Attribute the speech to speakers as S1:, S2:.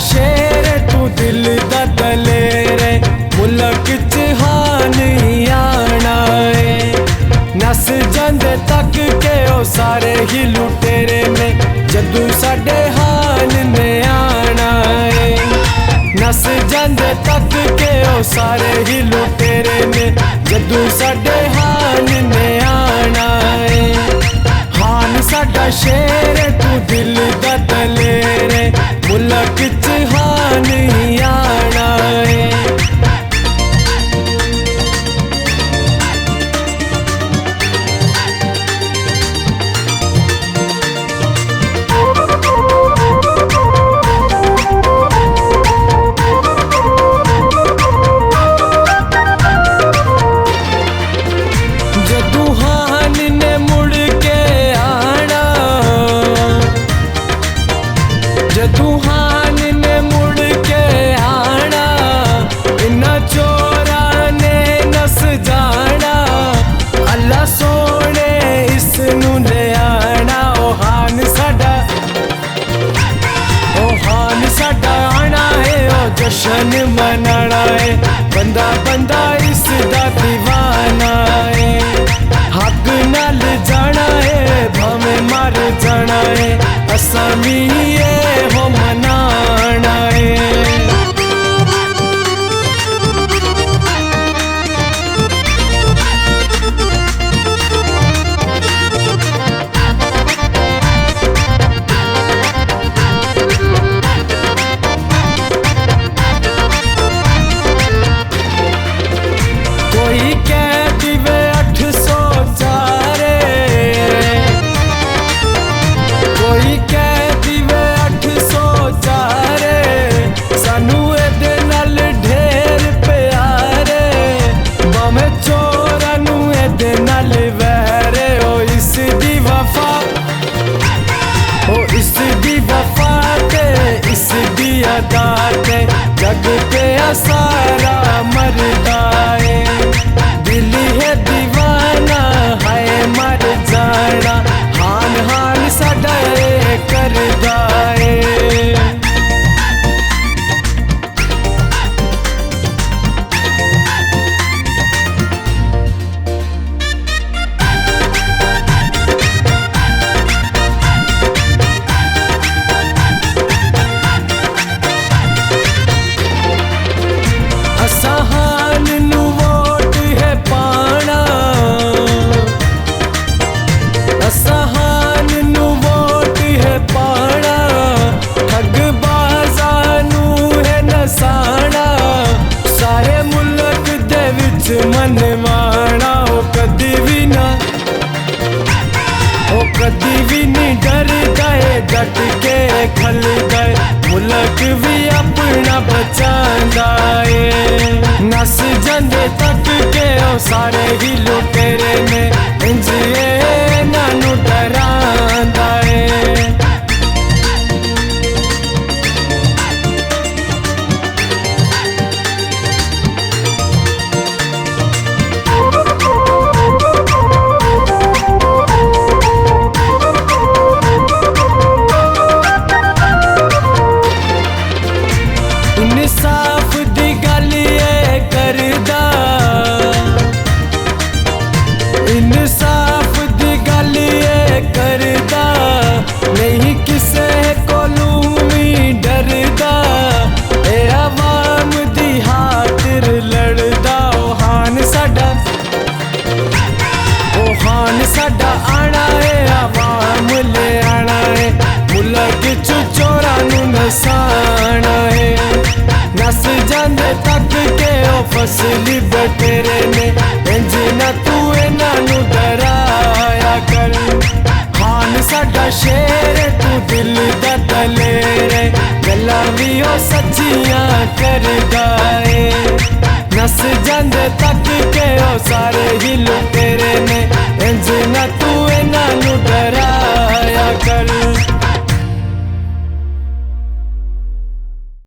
S1: शेर तू दिल दा दलेरे मुल्क च हानी आना है। नस जांदे तक के ओ सारे ही लुटेरे ने जदू साडे हाल ने आना है। नस जांदे तक के ओ सारे ही लुटेरे ने जदू साडे हाल ने आना है। हान साडा शेर तू दिल दा दलेरे मुल्क च हानी आना है। तूहान ने मुड़ के आना इन्ना चोरा ने नस जाना अल्लाह सोने इस नू ले आना। ओ हान साडा आना है ओ जश्न मनाना है। बंदा बंदा इसदा दीवाना है। हक नाल जाना है भावें मर जाना है असां भी हो मनाना है। कोई कह दिवे 804 कोई कह दिवे 804 सानू एदे नाल ढेर प्यारे भावें चोरा नू एदे नाल वैरे। ओ इस दी वफा ते इस दी अदा ते जग पे सारा मरदा है। दिल है दीवाना है मर जाना हान हान साडा करदा है। हान नू वोट है पाना हान नू वोट है पाना ठग बाजा नू है नसाना सारे मुल्क दे विच मनवाना। ओ कदी भी नहीं डरदा है डट के खलदा है मुल्क भी अपना बचांदा है। नस जांदे तक के ओ सारे ही लुटेरे ने इंज नानू डरांदा है। इंसाफ दी गल ये करदा इंसाफ दी गल ये करदा नहीं किसे कोलू भी डरदा ए आवाम दी खातिर लड़दा। ओ हान साडा आना है आवाम ले आना है मुल्क च चोरा नू नसाना है। नस जांदे तक के ओ फसली बटेरे ने इंज ना तू इन्हां नू डराया कर। हान साडा शेर तू दिल दा दलेरे गल्लां भी ओ सच्चियां करदा है। नस जांदे तक के ओ सारे ही लुटेरे ने इंज ना तू इन्हां नू डराया